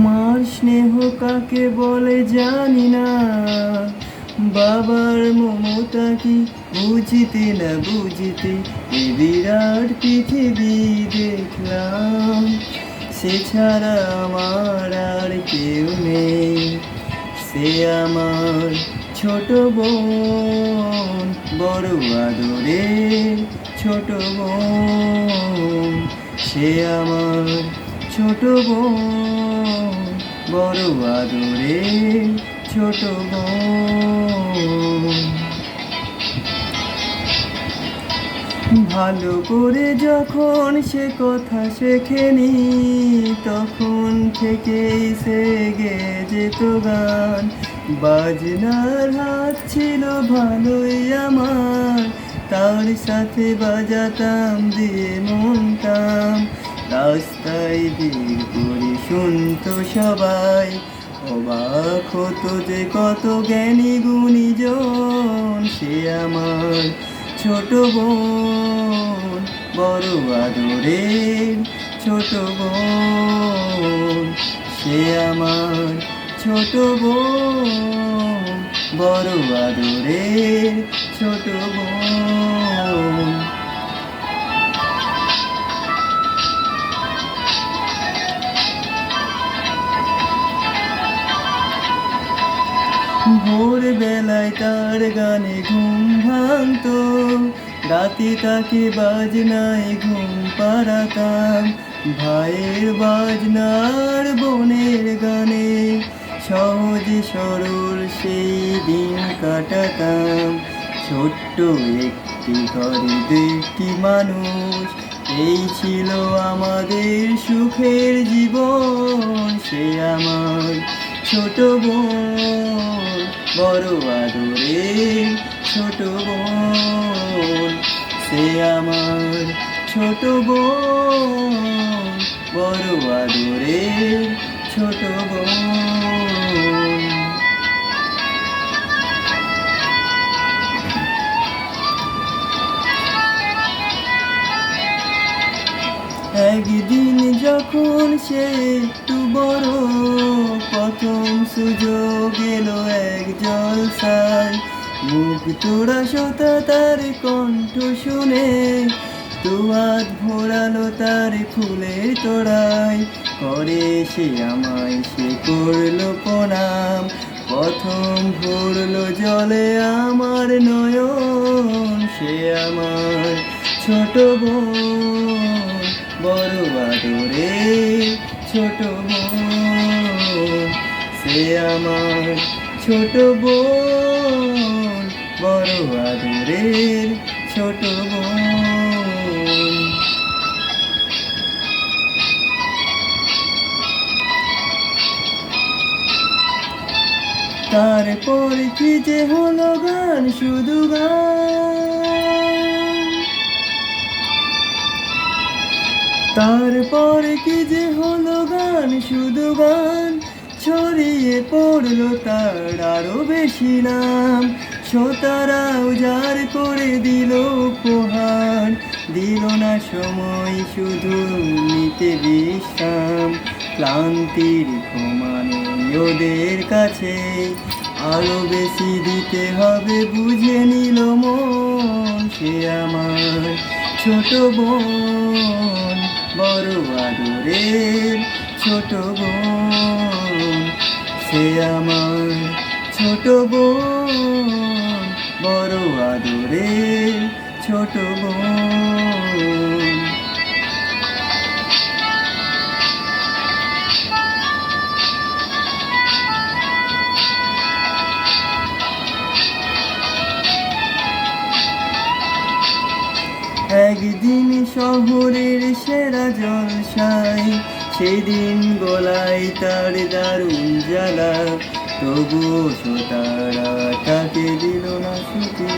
মার স্নেহ কাকে বলে জানি না, বাবার মমতা কি বুঝিতে না বুঝিতে এ বিরাট পৃথিবী দেখলাম। সে ছাড়া আমার আর কেউ নেই, সে আমার ছোট বোন, বড় আদরের ছোট বোন। সে আমার ছোট বোন, বড় আদরের ছোট বোন। ভালো করে যখন সে কথা শেখেনি, তখন থেকেই সে গেয়ে যেত গান। বাজনার হাত ছিল ভালোই আমার, তার সাথে বাজাতাম দিয়ে মনতাম। রাস্তায় ভিড় করে শুনতো সবাই, অবাক হতো যে কত জ্ঞানী গুণীজন। সে আমার ছোট বোন, বড় আদরের ছোট বোন। সে আমার ছোট বোন, বড় আদরের ছোট বোন। ভোর বেলায় তার গানে ঘুম ভাঙতো, রাতে তাকে বাজনায় ঘুম পাড়াতাম। ভাইয়ের বাজনার বোনের গানে সহজ সরল সেই দিন কাটাতাম। ছোট্ট একটি ঘরে দুইটি মানুষ, এই ছিল আমাদের সুখের জীবন। সে আমার ছোট বোন, বড় আদরের ছোট বোন। সে আমার ছোট বোন, বড় আদরের ছোট বোন। একদিন যখন সে একটু বড়, প্রথম সুযোগ এলো এক জলসায়। মুখ তোড়া শ্রোতা তার কণ্ঠ শুনে, দুহাত ভরালো তার ফুলের তোড়ায়। করে সে আমায় সে করলো প্রণাম, প্রথম ভরলো জলে আমার নয়ন। সে আমার ছোট বোন, বড় আদরের ছোট বোন। সে আমার ছোট বোন, বড় আদরের ছোট বোন। তারপর কি যে হলো গান, শুধু গান। তারপর কি যে হলো গান, শুধু গান। ছড়িয়ে পড়লো তার আরো বেশি নাম, শ্রোতারা উজাড় করে দিল উপহার। দিল না সময় শুধু নিতে বিশ্রাম, ক্লান্তির কমানো ওদের কাছে আরো বেশি দিতে হবে বুঝে নিল মন। সে আমার ছোট বোন, বড় আদরের ছোট বোন। সে আমার ছোট বোন, বড় আদরের ছোট বোন। একদিন শহরের সেরা জলসায়, সেদিন গলায় তার দারুণ জ্বালা। তবুও শ্রোতারা তাকে দিল না ছুটি,